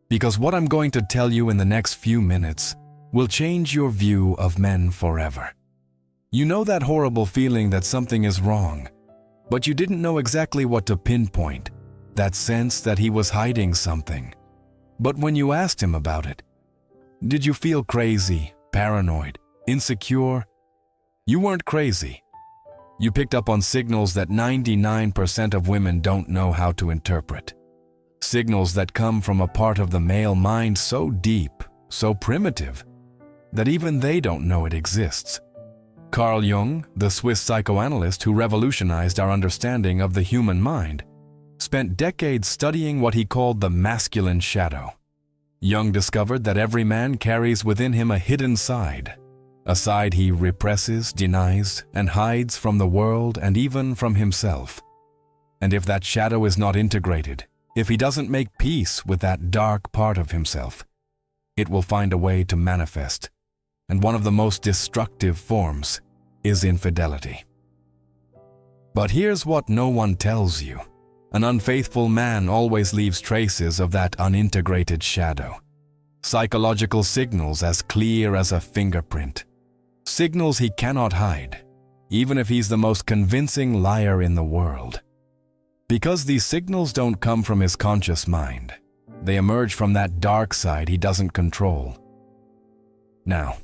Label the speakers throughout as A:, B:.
A: Because what I'm going to tell you in the next few minutes will change your view of men forever. You know that horrible feeling that something is wrong, but you didn't know exactly what to pinpoint, that sense that he was hiding something. But when you asked him about it, did you feel crazy, paranoid, insecure? You weren't crazy. You picked up on signals that 99% of women don't know how to interpret. Signals that come from a part of the male mind so deep, so primitive, that even they don't know it exists. Carl Jung, the Swiss psychoanalyst who revolutionized our understanding of the human mind, spent decades studying what he called the masculine shadow. Jung discovered that every man carries within him a hidden side, a side he represses, denies, and hides from the world and even from himself. And if that shadow is not integrated, if he doesn't make peace with that dark part of himself, it will find a way to manifest. And one of the most destructive forms is infidelity. But here's what no one tells you. An unfaithful man always leaves traces of that unintegrated shadow. Psychological signals as clear as a fingerprint. Signals he cannot hide, even if he's the most convincing liar in the world. Because these signals don't come from his conscious mind, they emerge from that dark side he doesn't control. Now,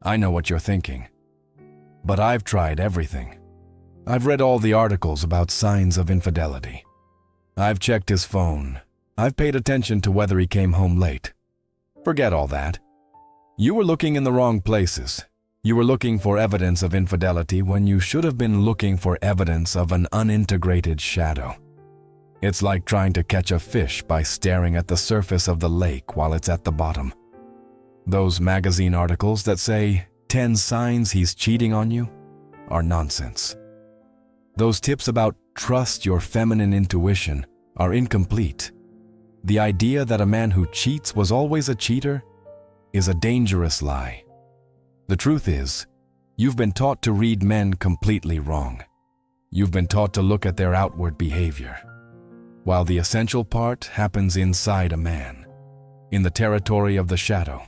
A: I know what you're thinking, but I've tried everything. I've read all the articles about signs of infidelity. I've checked his phone. I've paid attention to whether he came home late. Forget all that. You were looking in the wrong places. You were looking for evidence of infidelity when you should have been looking for evidence of an unintegrated shadow. It's like trying to catch a fish by staring at the surface of the lake while it's at the bottom. Those magazine articles that say 10 signs he's cheating on you are nonsense. Those tips about trust your feminine intuition are incomplete. The idea that a man who cheats was always a cheater is a dangerous lie. The truth is, you've been taught to read men completely wrong. You've been taught to look at their outward behavior, while the essential part happens inside a man, in the territory of the shadow.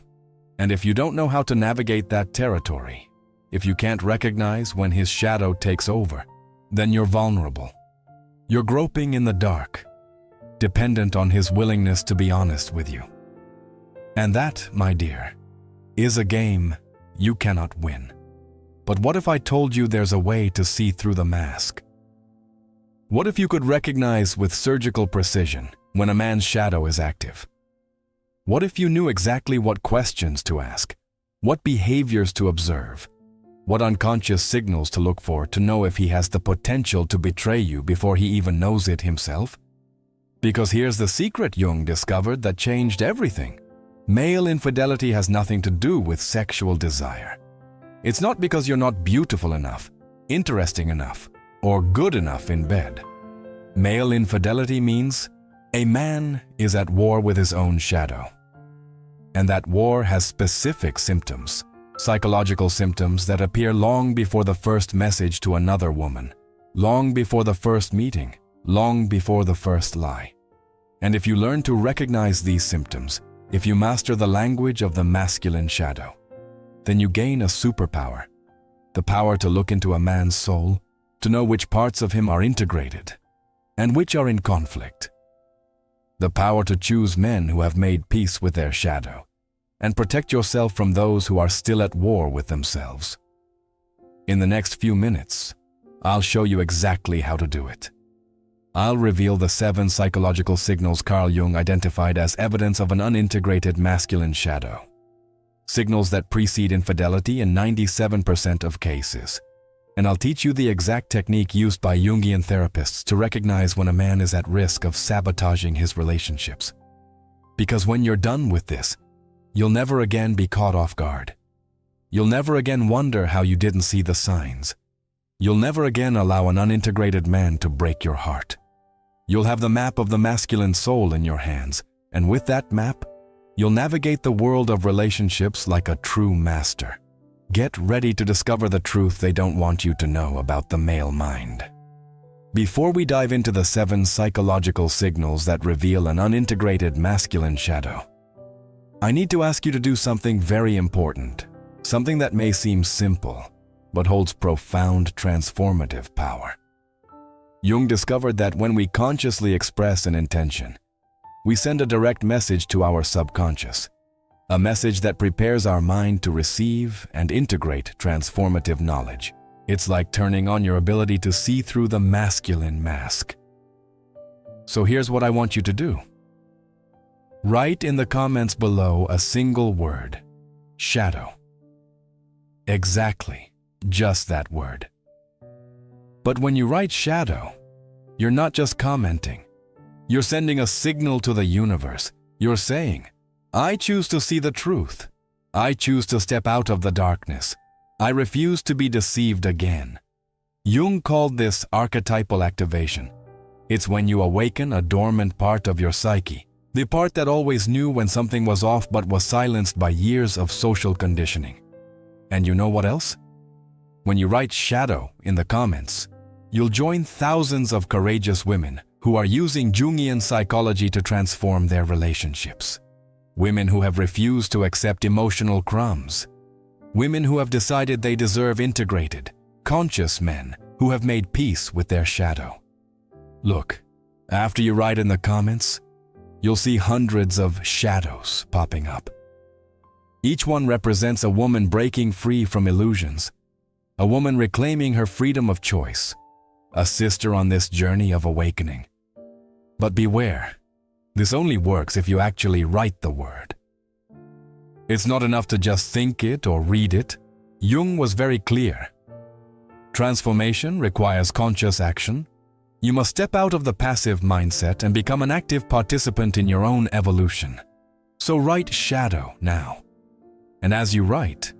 A: And if you don't know how to navigate that territory, if you can't recognize when his shadow takes over, then you're vulnerable. You're groping in the dark, dependent on his willingness to be honest with you. And that, my dear, is a game you cannot win. But what if I told you there's a way to see through the mask? What if you could recognize with surgical precision when a man's shadow is active? What if you knew exactly what questions to ask, what behaviors to observe, what unconscious signals to look for to know if he has the potential to betray you before he even knows it himself? Because here's the secret Jung discovered that changed everything. Male infidelity has nothing to do with sexual desire. It's not because you're not beautiful enough, interesting enough, or good enough in bed. Male infidelity means a man is at war with his own shadow. And that war has specific symptoms, psychological symptoms that appear long before the first message to another woman, long before the first meeting, long before the first lie. And if you learn to recognize these symptoms, if you master the language of the masculine shadow, then you gain a superpower, the power to look into a man's soul, to know which parts of him are integrated and which are in conflict. The power to choose men who have made peace with their shadow and protect yourself from those who are still at war with themselves. In the next few minutes, I'll show you exactly how to do it. I'll reveal the 7 psychological signals Carl Jung identified as evidence of an unintegrated masculine shadow. Signals that precede infidelity in 97% of cases. And I'll teach you the exact technique used by Jungian therapists to recognize when a man is at risk of sabotaging his relationships. Because when you're done with this, you'll never again be caught off guard. You'll never again wonder how you didn't see the signs. You'll never again allow an unintegrated man to break your heart. You'll have the map of the masculine soul in your hands, and with that map, you'll navigate the world of relationships like a true master. Get ready to discover the truth they don't want you to know about the male mind. Before we dive into the 7 psychological signals that reveal an unintegrated masculine shadow, I need to ask you to do something very important, something that may seem simple, but holds profound transformative power. Jung discovered that when we consciously express an intention, we send a direct message to our subconscious, a message that prepares our mind to receive and integrate transformative knowledge. It's like turning on your ability to see through the masculine mask. So here's what I want you to do. Write in the comments below a single word, shadow. Exactly, just that word. But when you write shadow, you're not just commenting. You're sending a signal to the universe. You're saying, I choose to see the truth. I choose to step out of the darkness. I refuse to be deceived again. Jung called this archetypal activation. It's when you awaken a dormant part of your psyche, the part that always knew when something was off but was silenced by years of social conditioning. And you know what else? When you write shadow in the comments, you'll join thousands of courageous women who are using Jungian psychology to transform their relationships. Women who have refused to accept emotional crumbs. Women who have decided they deserve integrated, conscious men who have made peace with their shadow. Look, after you write in the comments, you'll see hundreds of shadows popping up. Each one represents a woman breaking free from illusions, a woman reclaiming her freedom of choice, a sister on this journey of awakening. But beware, this only works if you actually write the word. It's not enough to just think it or read it. Jung was very clear. Transformation requires conscious action. You must step out of the passive mindset and become an active participant in your own evolution. So write shadow now. And as you write,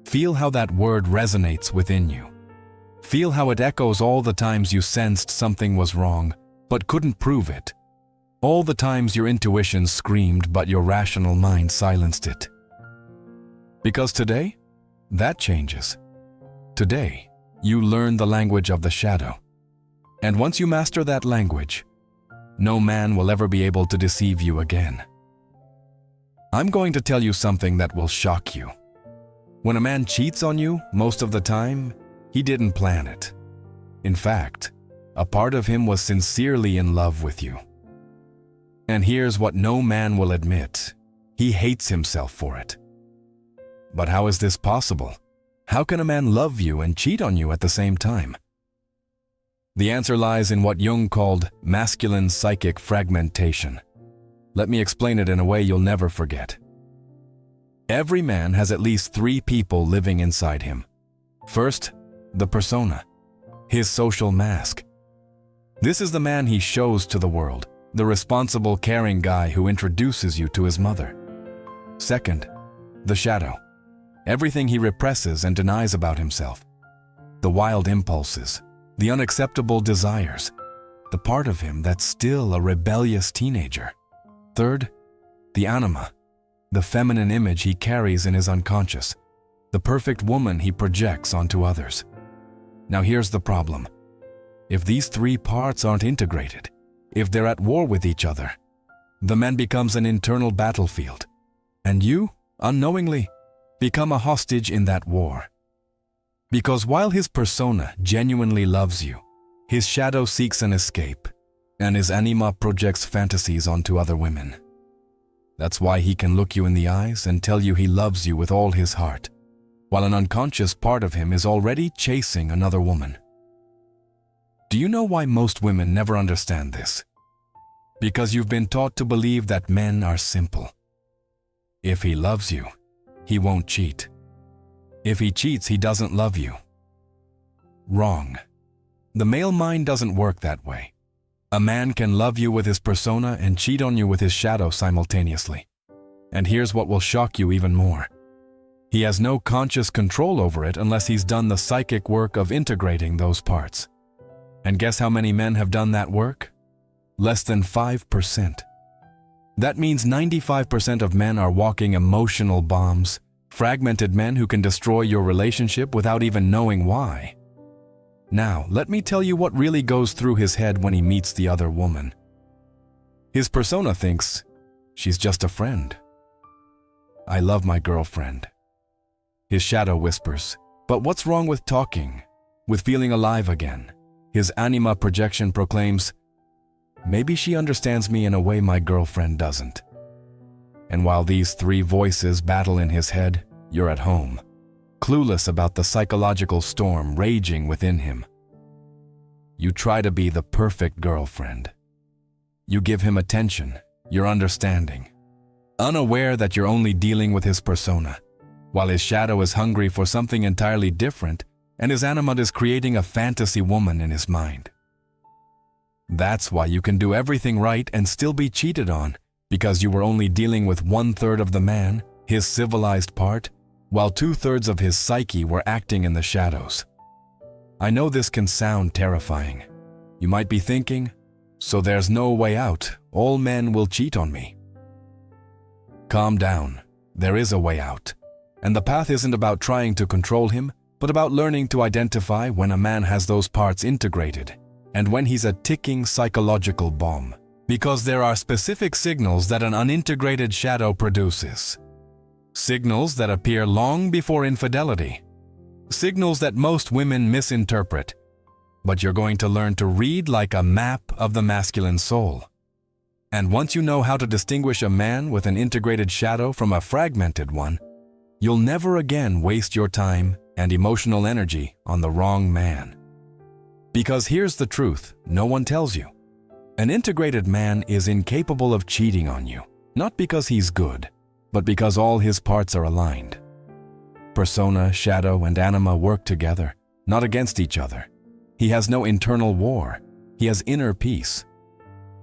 A: feel how that word resonates within you. Feel how it echoes all the times you sensed something was wrong, but couldn't prove it. All the times your intuition screamed, but your rational mind silenced it. Because today, that changes. Today, you learn the language of the shadow. And once you master that language, no man will ever be able to deceive you again. I'm going to tell you something that will shock you. When a man cheats on you, most of the time, he didn't plan it. In fact, a part of him was sincerely in love with you. And here's what no man will admit. He hates himself for it. But how is this possible? How can a man love you and cheat on you at the same time? The answer lies in what Jung called masculine psychic fragmentation. Let me explain it in a way you'll never forget. Every man has at least 3 people living inside him. First, the persona, his social mask. This is the man he shows to the world, the responsible, caring guy who introduces you to his mother. Second, the shadow, everything he represses and denies about himself. The wild impulses, the unacceptable desires, the part of him that's still a rebellious teenager. Third, the anima, the feminine image he carries in his unconscious, the perfect woman he projects onto others. Now here's the problem. If these 3 parts aren't integrated, if they're at war with each other, the man becomes an internal battlefield, and you, unknowingly, become a hostage in that war. Because while his persona genuinely loves you, his shadow seeks an escape, and his anima projects fantasies onto other women. That's why he can look you in the eyes and tell you he loves you with all his heart, while an unconscious part of him is already chasing another woman. Do you know why most women never understand this? Because you've been taught to believe that men are simple. If he loves you, he won't cheat. If he cheats, he doesn't love you. Wrong. The male mind doesn't work that way. A man can love you with his persona and cheat on you with his shadow simultaneously. And here's what will shock you even more. He has no conscious control over it unless he's done the psychic work of integrating those parts. And guess how many men have done that work? Less than 5%. That means 95% of men are walking emotional bombs, fragmented men who can destroy your relationship without even knowing why. Now, let me tell you what really goes through his head when he meets the other woman. His persona thinks, she's just a friend. I love my girlfriend. His shadow whispers, but what's wrong with talking, with feeling alive again? His anima projection proclaims, maybe she understands me in a way my girlfriend doesn't. And while these three voices battle in his head, you're at home, clueless about the psychological storm raging within him. You try to be the perfect girlfriend. You give him attention, your understanding, unaware that you're only dealing with his persona, while his shadow is hungry for something entirely different and his anima is creating a fantasy woman in his mind. That's why you can do everything right and still be cheated on, because you were only dealing with 1/3 of the man, his civilized part, while 2/3 of his psyche were acting in the shadows. I know this can sound terrifying. You might be thinking, so there's no way out, all men will cheat on me. Calm down, there is a way out. And the path isn't about trying to control him, but about learning to identify when a man has those parts integrated, and when he's a ticking psychological bomb. Because there are specific signals that an unintegrated shadow produces. Signals that appear long before infidelity. Signals that most women misinterpret, but you're going to learn to read like a map of the masculine soul. And once you know how to distinguish a man with an integrated shadow from a fragmented one, you'll never again waste your time and emotional energy on the wrong man. Because here's the truth no one tells you. An integrated man is incapable of cheating on you, not because he's good, but because all his parts are aligned. Persona, shadow, and anima work together, not against each other. He has no internal war. He has inner peace.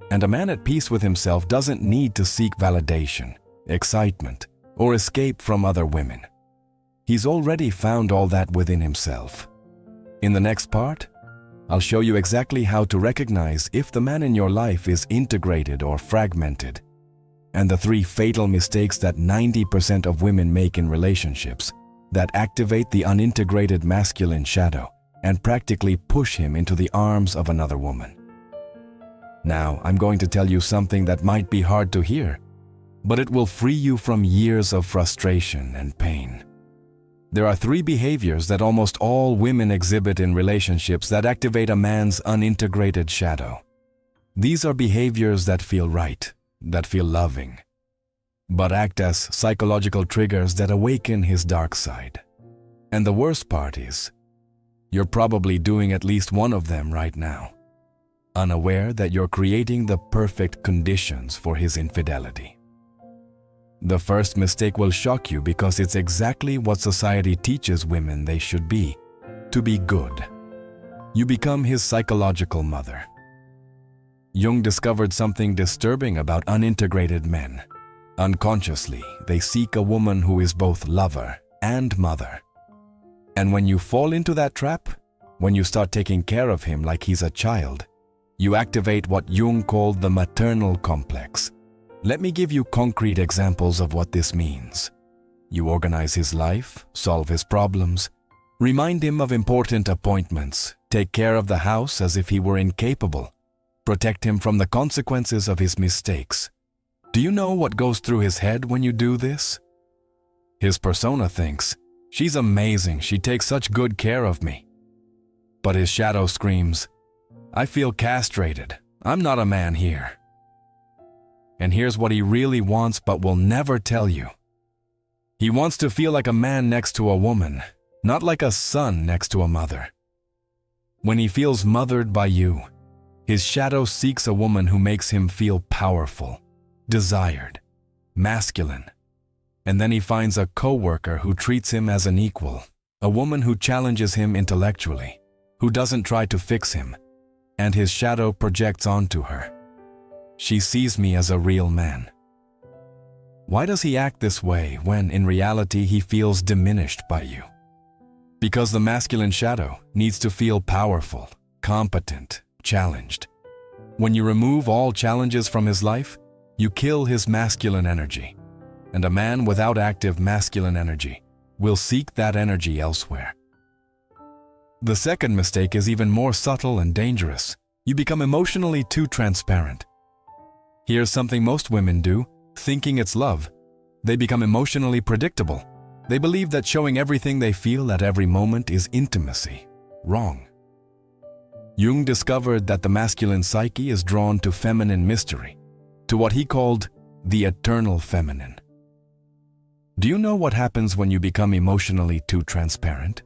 A: And a man at peace with himself doesn't need to seek validation, excitement, or escape from other women. He's already found all that within himself. In the next part, I'll show you exactly how to recognize if the man in your life is integrated or fragmented, and the 3 fatal mistakes that 90% of women make in relationships that activate the unintegrated masculine shadow and practically push him into the arms of another woman. Now, I'm going to tell you something that might be hard to hear, but it will free you from years of frustration and pain. There are 3 behaviors that almost all women exhibit in relationships that activate a man's unintegrated shadow. These are behaviors that feel right, that feel loving, but act as psychological triggers that awaken his dark side. And the worst part is, you're probably doing at least one of them right now, unaware that you're creating the perfect conditions for his infidelity. The first mistake will shock you because it's exactly what society teaches women they should be, to be good. You become his psychological mother. Jung discovered something disturbing about unintegrated men. Unconsciously, they seek a woman who is both lover and mother. And when you fall into that trap, when you start taking care of him like he's a child, you activate what Jung called the maternal complex. Let me give you concrete examples of what this means. You organize his life, solve his problems, remind him of important appointments, take care of the house as if he were incapable, protect him from the consequences of his mistakes. Do you know what goes through his head when you do this? His persona thinks, she's amazing, she takes such good care of me. But his shadow screams, I feel castrated, I'm not a man here. And here's what he really wants but will never tell you. He wants to feel like a man next to a woman, not like a son next to a mother. When he feels mothered by you, his shadow seeks a woman who makes him feel powerful, desired, masculine. And then he finds a coworker who treats him as an equal, a woman who challenges him intellectually, who doesn't try to fix him, and his shadow projects onto her. She sees me as a real man. Why does he act this way when, in reality, he feels diminished by you? Because the masculine shadow needs to feel powerful, competent, challenged. When you remove all challenges from his life, you kill his masculine energy. And a man without active masculine energy will seek that energy elsewhere. The second mistake is even more subtle and dangerous. You become emotionally too transparent. Here's something most women do, thinking it's love. They become emotionally predictable. They believe that showing everything they feel at every moment is intimacy. Wrong. Jung discovered that the masculine psyche is drawn to feminine mystery, to what he called the eternal feminine. Do you know what happens when you become emotionally too transparent?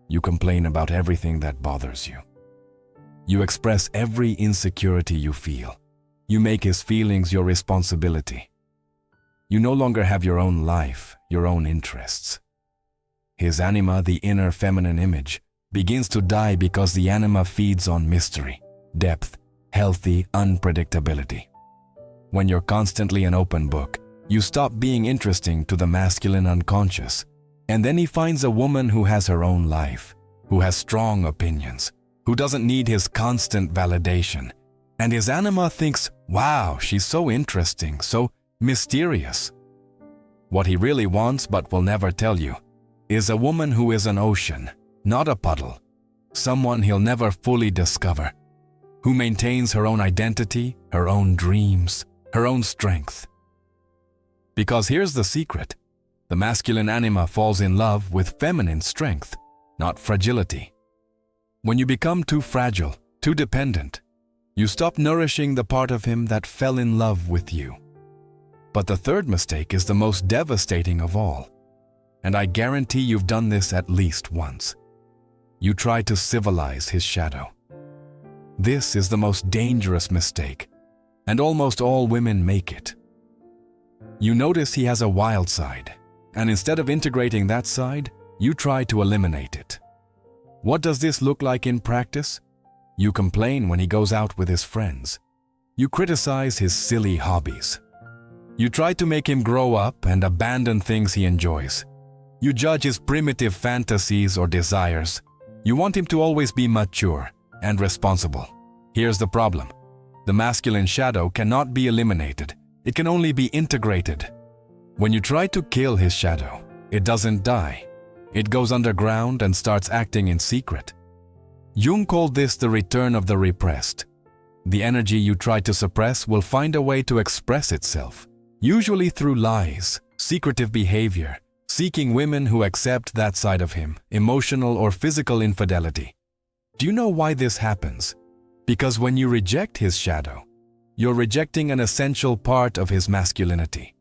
A: You complain about everything that bothers you. You express every insecurity you feel. You make his feelings your responsibility. You no longer have your own life, your own interests. His anima, the inner feminine image, begins to die because the anima feeds on mystery, depth, healthy unpredictability. When you're constantly an open book, you stop being interesting to the masculine unconscious, and then he finds a woman who has her own life, who has strong opinions, who doesn't need his constant validation, and his anima thinks, wow, she's so interesting, so mysterious. What he really wants but will never tell you is a woman who is an ocean, not a puddle, someone he'll never fully discover, who maintains her own identity, her own dreams, her own strength. Because here's the secret. The masculine anima falls in love with feminine strength, not fragility. When you become too fragile, too dependent, you stop nourishing the part of him that fell in love with you. But the third mistake is the most devastating of all, and I guarantee you've done this at least once. You try to civilize his shadow. This is the most dangerous mistake, and almost all women make it. You notice he has a wild side, and instead of integrating that side, you try to eliminate it. What does this look like in practice? You complain when he goes out with his friends. You criticize his silly hobbies. You try to make him grow up and abandon things he enjoys. You judge his primitive fantasies or desires. You want him to always be mature and responsible. Here's the problem. The masculine shadow cannot be eliminated. It can only be integrated. When you try to kill his shadow, it doesn't die. It goes underground and starts acting in secret. Jung called this the return of the repressed. The energy you try to suppress will find a way to express itself, usually through lies, secretive behavior, seeking women who accept that side of him, emotional or physical infidelity. Do you know why this happens? Because when you reject his shadow, you're rejecting an essential part of his masculinity.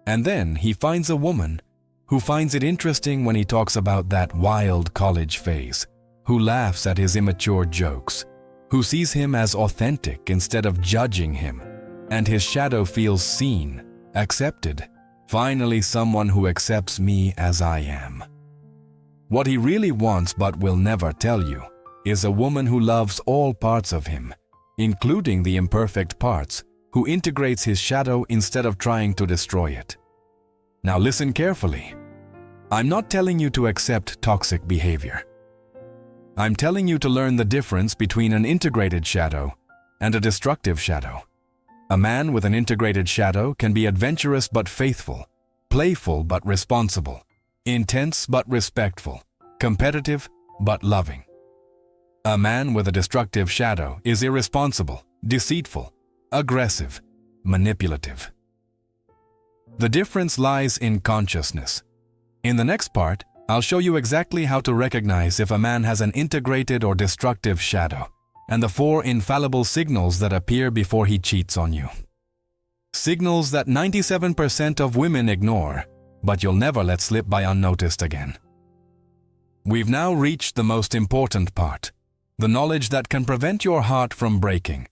A: And then he finds a woman who finds it interesting when he talks about that wild college phase, who laughs at his immature jokes, who sees him as authentic instead of judging him, and his shadow feels seen, accepted. Finally, someone who accepts me as I am. What he really wants but will never tell you is a woman who loves all parts of him, including the imperfect parts, who integrates his shadow instead of trying to destroy it. Now listen carefully. I'm not telling you to accept toxic behavior. I'm telling you to learn the difference between an integrated shadow and a destructive shadow. A man with an integrated shadow can be adventurous but faithful, playful but responsible, intense but respectful, competitive but loving. A man with a destructive shadow is irresponsible, deceitful, aggressive, manipulative. The difference lies in consciousness. In the next part, I'll show you exactly how to recognize if a man has an integrated or destructive shadow, and the 4 infallible signals that appear before he cheats on you. Signals that 97% of women ignore, but you'll never let slip by unnoticed again. We've now reached the most important part, the knowledge that can prevent your heart from breaking,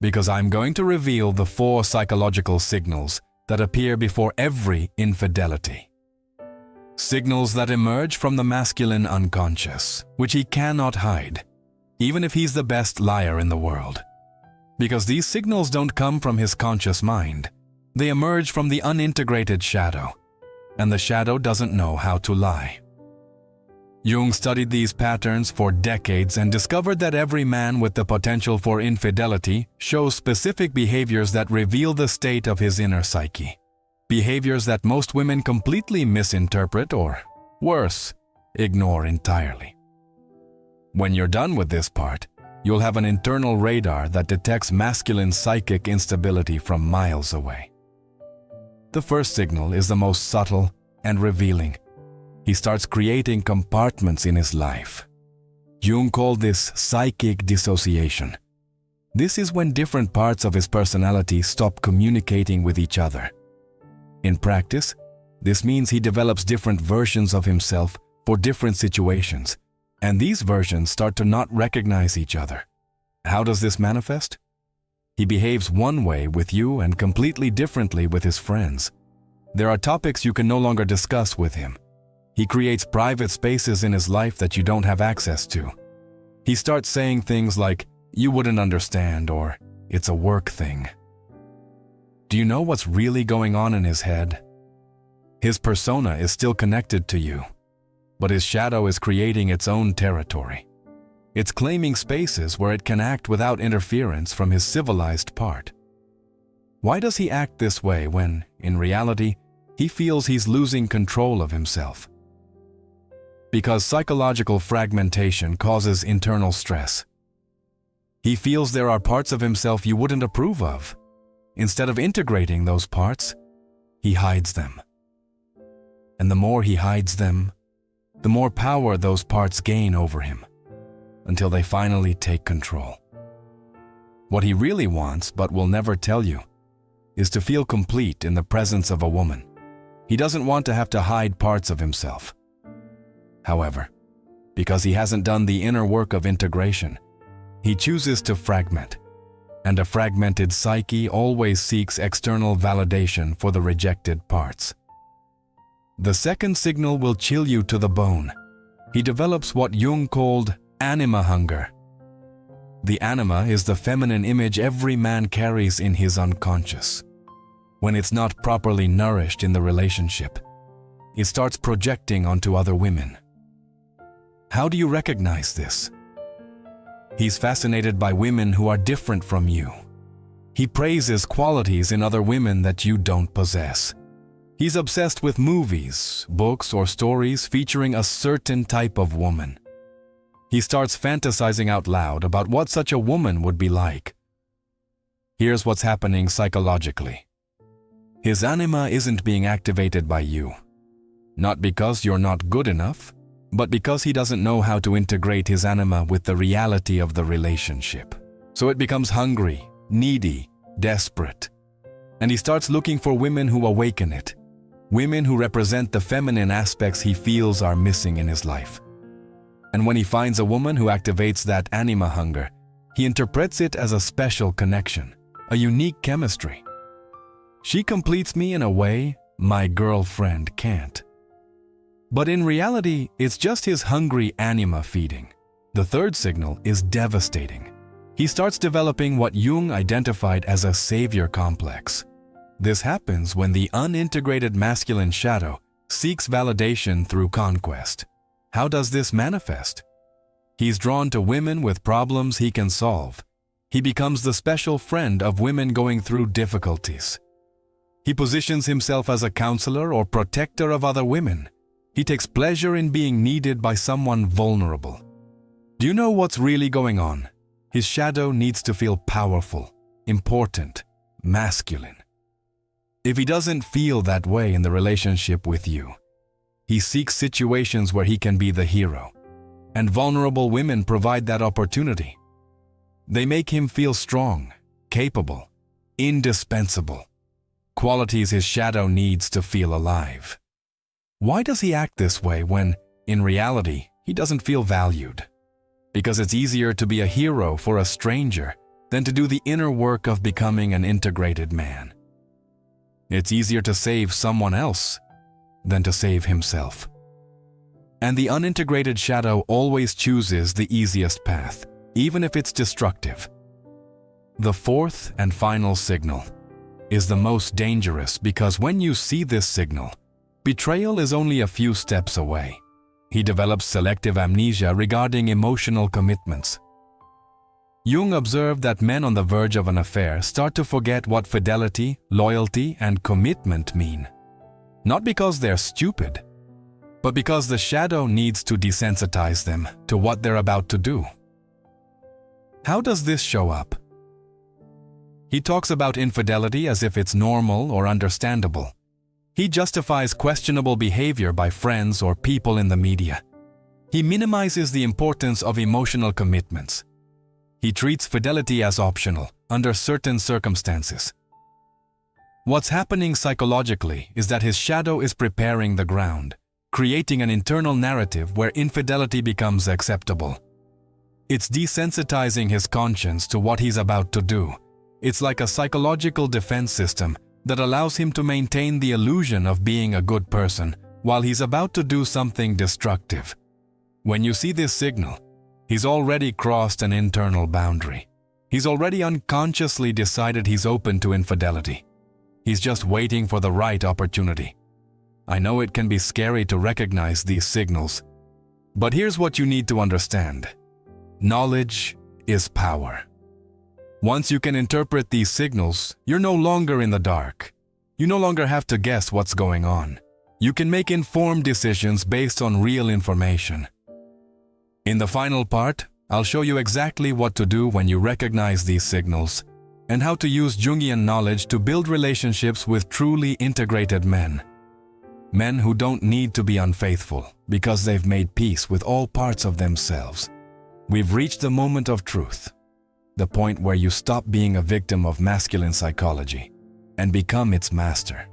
A: because I'm going to reveal the 4 psychological signals that appear before every infidelity. Signals that emerge from the masculine unconscious, which he cannot hide, even if he's the best liar in the world. Because these signals don't come from his conscious mind. They emerge from the unintegrated shadow, and the shadow doesn't know how to lie. Jung studied these patterns for decades and discovered that every man with the potential for infidelity shows specific behaviors that reveal the state of his inner psyche. Behaviors that most women completely misinterpret or, worse, ignore entirely. When you're done with this part, you'll have an internal radar that detects masculine psychic instability from miles away. The first signal is the most subtle and revealing. He starts creating compartments in his life. Jung called this psychic dissociation. This is when different parts of his personality stop communicating with each other. In practice, this means he develops different versions of himself for different situations, and these versions start to not recognize each other. How does this manifest? He behaves one way with you and completely differently with his friends. There are topics you can no longer discuss with him. He creates private spaces in his life that you don't have access to. He starts saying things like, "You wouldn't understand," or "It's a work thing." Do you know what's really going on in his head? His persona is still connected to you, but his shadow is creating its own territory. It's claiming spaces where it can act without interference from his civilized part. Why does he act this way when, in reality, he feels he's losing control of himself? Because psychological fragmentation causes internal stress. He feels there are parts of himself you wouldn't approve of. Instead of integrating those parts, he hides them. And the more he hides them, the more power those parts gain over him, until they finally take control. What he really wants, but will never tell you, is to feel complete in the presence of a woman. He doesn't want to have to hide parts of himself. However, because he hasn't done the inner work of integration, he chooses to fragment, and a fragmented psyche always seeks external validation for the rejected parts. The second signal will chill you to the bone. He develops what Jung called anima hunger. The anima is the feminine image every man carries in his unconscious. When it's not properly nourished in the relationship, it starts projecting onto other women. How do you recognize this? He's fascinated by women who are different from you. He praises qualities in other women that you don't possess. He's obsessed with movies, books, or stories featuring a certain type of woman. He starts fantasizing out loud about what such a woman would be like. Here's what's happening psychologically. His anima isn't being activated by you. Not because you're not good enough, but because he doesn't know how to integrate his anima with the reality of the relationship. So it becomes hungry, needy, desperate. And he starts looking for women who awaken it, women who represent the feminine aspects he feels are missing in his life. And when he finds a woman who activates that anima hunger, he interprets it as a special connection, a unique chemistry. She completes me in a way my girlfriend can't. But in reality, it's just his hungry anima feeding. The third signal is devastating. He starts developing what Jung identified as a savior complex. This happens when the unintegrated masculine shadow seeks validation through conquest. How does this manifest? He's drawn to women with problems he can solve. He becomes the special friend of women going through difficulties. He positions himself as a counselor or protector of other women. He takes pleasure in being needed by someone vulnerable. Do you know what's really going on? His shadow needs to feel powerful, important, masculine. If he doesn't feel that way in the relationship with you, he seeks situations where he can be the hero, and vulnerable women provide that opportunity. They make him feel strong, capable, indispensable, qualities his shadow needs to feel alive. Why does he act this way when, in reality, he doesn't feel valued? Because it's easier to be a hero for a stranger than to do the inner work of becoming an integrated man. It's easier to save someone else than to save himself. And the unintegrated shadow always chooses the easiest path, even if it's destructive. The fourth and final signal is the most dangerous because when you see this signal, betrayal is only a few steps away. He develops selective amnesia regarding emotional commitments. Jung observed that men on the verge of an affair start to forget what fidelity, loyalty, and commitment mean. Not because they're stupid, but because the shadow needs to desensitize them to what they're about to do. How does this show up? He talks about infidelity as if it's normal or understandable. He justifies questionable behavior by friends or people in the media. He minimizes the importance of emotional commitments. He treats fidelity as optional under certain circumstances. What's happening psychologically is that his shadow is preparing the ground, creating an internal narrative where infidelity becomes acceptable. It's desensitizing his conscience to what he's about to do. It's like a psychological defense system that allows him to maintain the illusion of being a good person while he's about to do something destructive. When you see this signal, he's already crossed an internal boundary. He's already unconsciously decided he's open to infidelity. He's just waiting for the right opportunity. I know it can be scary to recognize these signals, but here's what you need to understand. Knowledge is power. Once you can interpret these signals, you're no longer in the dark. You no longer have to guess what's going on. You can make informed decisions based on real information. In the final part, I'll show you exactly what to do when you recognize these signals and how to use Jungian knowledge to build relationships with truly integrated men. Men who don't need to be unfaithful because they've made peace with all parts of themselves. We've reached the moment of truth, the point where you stop being a victim of masculine psychology and become its master.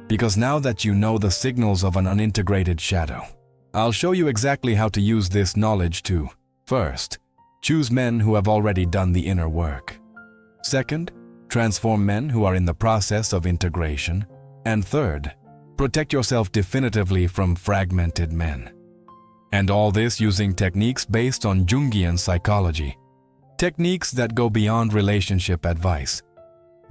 A: Because now that you know the signals of an unintegrated shadow, I'll show you exactly how to use this knowledge to, first, choose men who have already done the inner work. Second, transform men who are in the process of integration. And third, protect yourself definitively from fragmented men. And all this using techniques based on Jungian psychology. Techniques that go beyond relationship advice.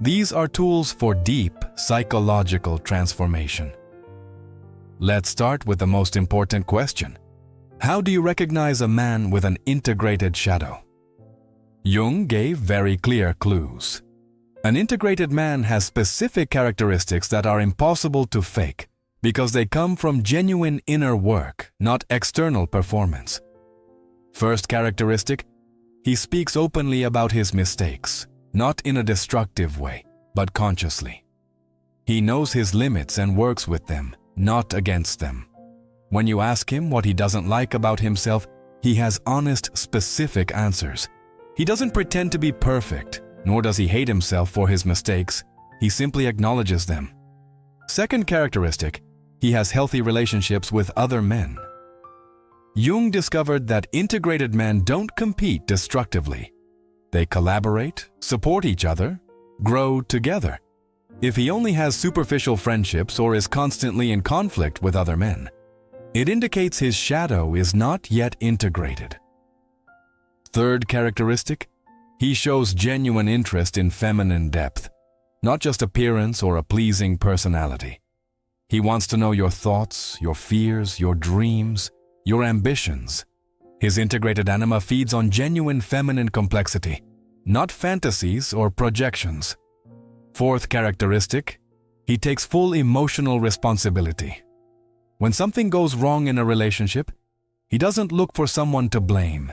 A: These are tools for deep psychological transformation. Let's start with the most important question. How do you recognize a man with an integrated shadow? Jung gave very clear clues. An integrated man has specific characteristics that are impossible to fake because they come from genuine inner work, not external performance. First characteristic, he speaks openly about his mistakes, not in a destructive way, but consciously. He knows his limits and works with them, not against them. When you ask him what he doesn't like about himself, he has honest, specific answers. He doesn't pretend to be perfect, nor does he hate himself for his mistakes. He simply acknowledges them. Second characteristic, he has healthy relationships with other men. Jung discovered that integrated men don't compete destructively. They collaborate, support each other, grow together. If he only has superficial friendships or is constantly in conflict with other men, it indicates his shadow is not yet integrated. Third characteristic, he shows genuine interest in feminine depth, not just appearance or a pleasing personality. He wants to know your thoughts, your fears, your dreams, your ambitions. His integrated anima feeds on genuine feminine complexity, not fantasies or projections. Fourth characteristic, he takes full emotional responsibility. When something goes wrong in a relationship, he doesn't look for someone to blame.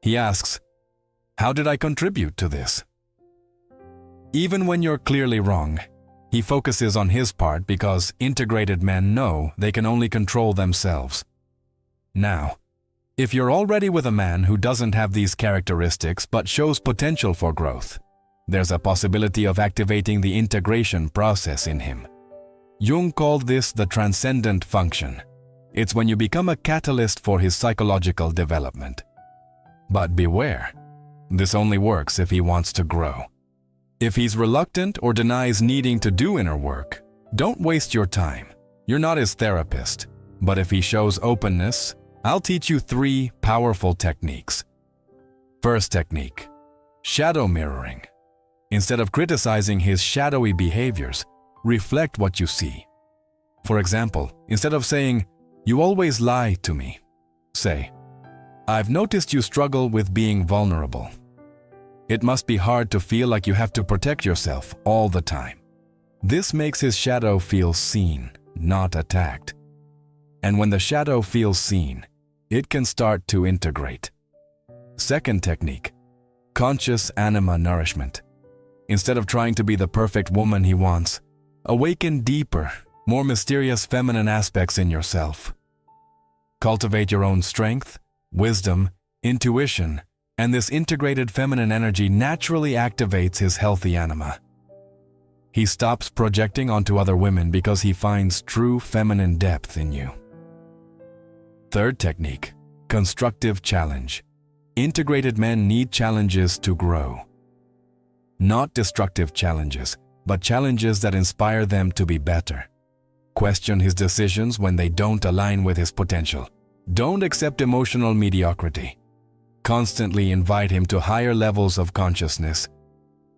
A: He asks, how did I contribute to this? Even when you're clearly wrong, he focuses on his part because integrated men know they can only control themselves. Now, if you're already with a man who doesn't have these characteristics but shows potential for growth, there's a possibility of activating the integration process in him. Jung called this the transcendent function. It's when you become a catalyst for his psychological development. But beware, this only works if he wants to grow. If he's reluctant or denies needing to do inner work, don't waste your time. You're not his therapist. But if he shows openness, I'll teach you 3 powerful techniques. First technique, shadow mirroring. Instead of criticizing his shadowy behaviors, reflect what you see. For example, instead of saying, "You always lie to me," say, "I've noticed you struggle with being vulnerable. It must be hard to feel like you have to protect yourself all the time." This makes his shadow feel seen, not attacked. And when the shadow feels seen, it can start to integrate. Second technique, conscious anima nourishment. Instead of trying to be the perfect woman he wants, awaken deeper, more mysterious feminine aspects in yourself. Cultivate your own strength, wisdom, intuition, and this integrated feminine energy naturally activates his healthy anima. He stops projecting onto other women because he finds true feminine depth in you. Third technique, constructive challenge. Integrated men need challenges to grow. Not destructive challenges, but challenges that inspire them to be better. Question his decisions when they don't align with his potential. Don't accept emotional mediocrity. Constantly invite him to higher levels of consciousness.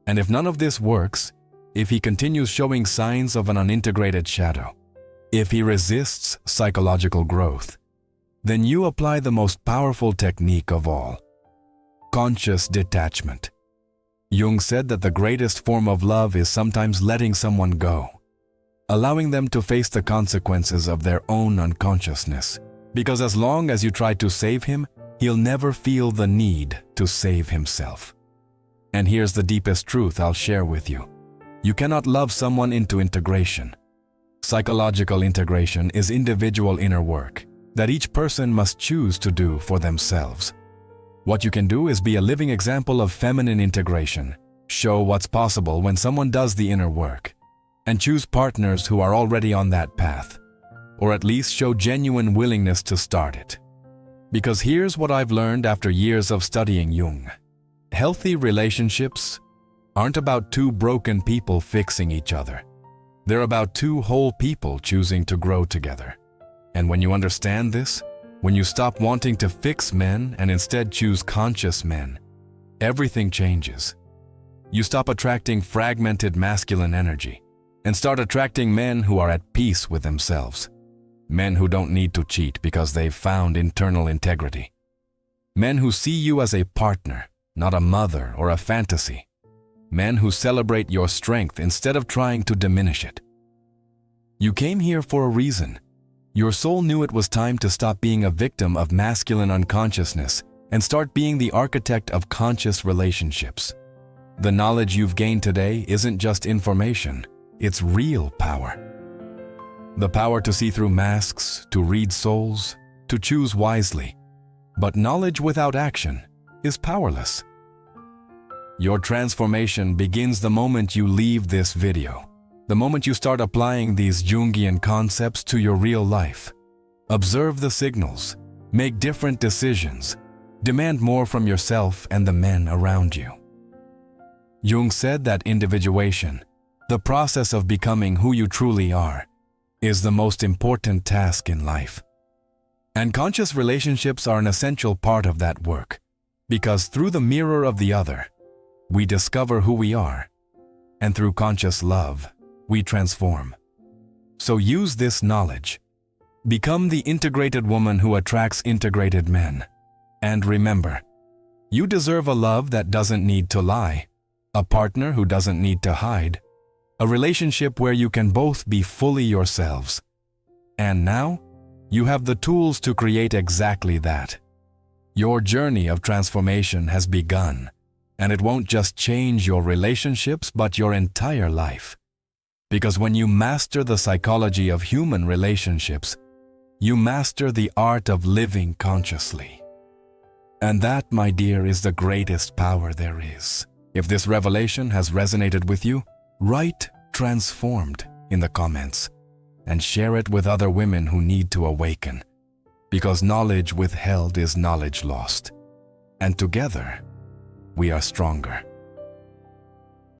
A: And if none of this works, if he continues showing signs of an unintegrated shadow, if he resists psychological growth, then you apply the most powerful technique of all, conscious detachment. Jung said that the greatest form of love is sometimes letting someone go, allowing them to face the consequences of their own unconsciousness. Because as long as you try to save him, he'll never feel the need to save himself. And here's the deepest truth I'll share with you. You cannot love someone into integration. Psychological integration is individual inner work that each person must choose to do for themselves. What you can do is be a living example of feminine integration, show what's possible when someone does the inner work, and choose partners who are already on that path, or at least show genuine willingness to start it. Because here's what I've learned after years of studying Jung. Healthy relationships aren't about two broken people fixing each other. They're about two whole people choosing to grow together. And when you understand this, when you stop wanting to fix men and instead choose conscious men, everything changes. You stop attracting fragmented masculine energy and start attracting men who are at peace with themselves. Men who don't need to cheat because they've found internal integrity. Men who see you as a partner, not a mother or a fantasy. Men who celebrate your strength instead of trying to diminish it. You came here for a reason. Your soul knew it was time to stop being a victim of masculine unconsciousness and start being the architect of conscious relationships. The knowledge you've gained today isn't just information, it's real power. The power to see through masks, to read souls, to choose wisely. But knowledge without action is powerless. Your transformation begins the moment you leave this video. The moment you start applying these Jungian concepts to your real life. Observe the signals, make different decisions, demand more from yourself and the men around you. Jung said that individuation, the process of becoming who you truly are, is the most important task in life. And conscious relationships are an essential part of that work, because through the mirror of the other, we discover who we are, and through conscious love, we transform. So use this knowledge. Become the integrated woman who attracts integrated men. And remember, you deserve a love that doesn't need to lie, a partner who doesn't need to hide, a relationship where you can both be fully yourselves. And now, you have the tools to create exactly that. Your journey of transformation has begun, and it won't just change your relationships but your entire life. Because when you master the psychology of human relationships, you master the art of living consciously. And that, my dear, is the greatest power there is. If this revelation has resonated with you, write "transformed" in the comments and share it with other women who need to awaken. Because knowledge withheld is knowledge lost. And together, we are stronger.